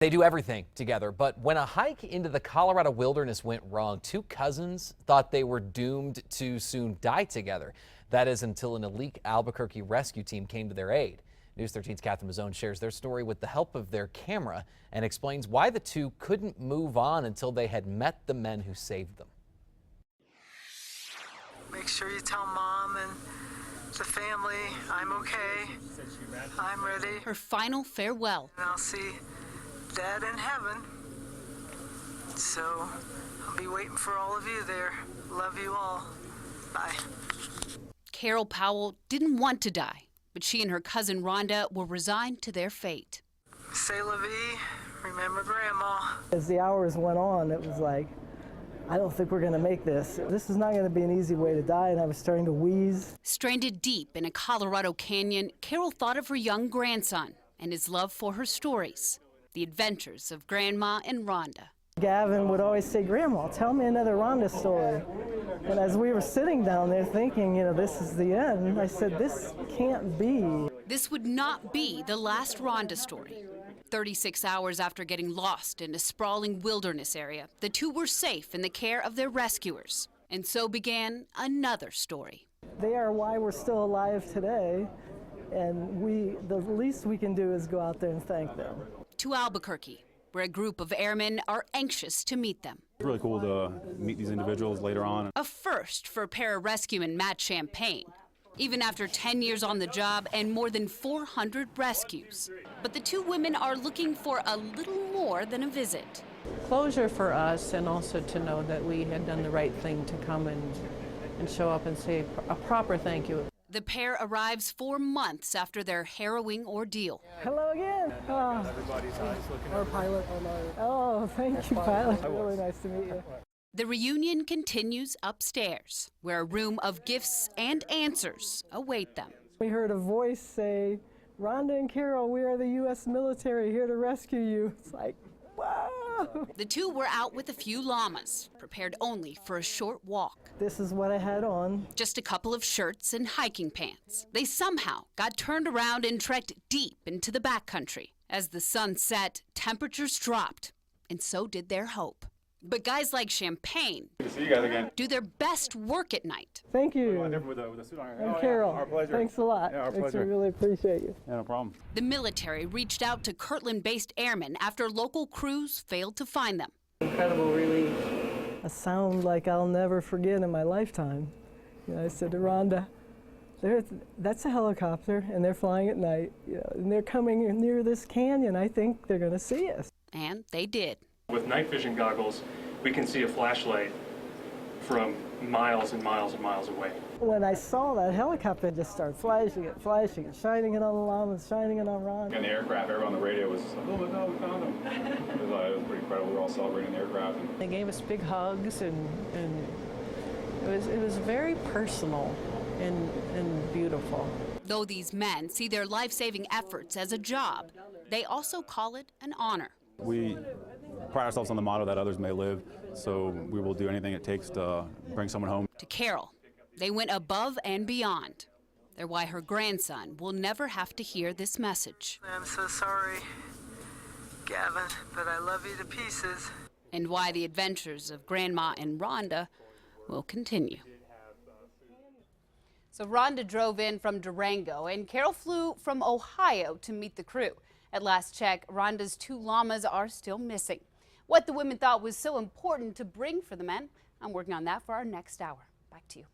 They do everything together, but when a hike into the Colorado wilderness went wrong, two cousins thought they were doomed to soon die together. That is until an elite Albuquerque rescue team came to their aid. News 13's Catherine Mazzone shares their story with the help of their camera and explains why the two couldn't move on until they had met the men who saved them. Make sure you tell Mom and the family I'm okay. I'm ready. Her final farewell. And I'll see Dad in heaven. So I'll be waiting for all of you there. Love you all. Bye. Carol Powell didn't want to die, but she and her cousin Rhonda were resigned to their fate. C'est la vie. Remember Grandma. As the hours went on, it was like, I don't think we're going to make this. This is not going to be an easy way to die, and I was starting to wheeze. Stranded deep in a Colorado canyon, Carol thought of her young grandson and his love for her stories, the adventures of Grandma and Rhonda. Gavin would always say, Grandma, tell me another Rhonda story. And as we were sitting down there thinking, you know, this is the end, I said, this can't be. This would not be the last Rhonda story. 36 hours after getting lost in a sprawling wilderness area, the two were safe in the care of their rescuers. And so began another story. They are why we're still alive today, and the least we can do is go out there and thank them. To Albuquerque, where a group of airmen are anxious to meet them. It's really cool to meet these individuals later on. A first for para-rescueman Matt Champagne, even after 10 years on the job and more than 400 rescues. But the two women are looking for a little more than a visit. Closure for us, and also to know that we had done the right thing to come and show up and say a proper thank you. The pair arrives 4 months after their harrowing ordeal. Hello again. Oh. Our pilot. Oh, thank you, pilot. Really nice to meet you. The reunion continues upstairs, where a room of gifts and answers await them. We heard a voice say, Rhonda and Carol, we are the U.S. military here to rescue you. It's like, wow. The two were out with a few llamas, prepared only for a short walk. This is what I had on. Just a couple of shirts and hiking pants. They somehow got turned around and trekked deep into the backcountry. As the sun set, temperatures dropped, and so did their hope. But guys like Champagne Good to see you guys again. do their best work at night. Thank you. With a suit on. And Carol, our pleasure. thanks a lot. Yeah, our Thanks, pleasure. we really appreciate you. Yeah, no problem. The military reached out to Kirtland-based airmen after local crews failed to find them. Incredible relief. A sound like I'll never forget in my lifetime. You know, I said to Rhonda, that's a helicopter, and they're flying at night, you know, and they're coming near this canyon. I think they're going to see us. And they did. With night vision goggles, we can see a flashlight from miles and miles and miles away. When I saw that helicopter, it just started flashing it, shining it on the llamas, shining it on Ron. And the aircraft, everyone on the radio was like, oh my God, we found them. It was pretty incredible. We were all celebrating the aircraft. They gave us big hugs, and it was very personal and beautiful. Though these men see their life-saving efforts as a job, they also call it an honor. We pride ourselves on the motto that others may live, so we will do anything it takes to bring someone home. To Carol, they went above and beyond. They're why her grandson will never have to hear this message. I'm so sorry, Gavin, but I love you to pieces. And why the adventures of Grandma and Rhonda will continue. So Rhonda drove in from Durango, and Carol flew from Ohio to meet the crew. At last check, Rhonda's 2 llamas are still missing. What the women thought was so important to bring for the men, I'm working on that for our next hour. Back to you.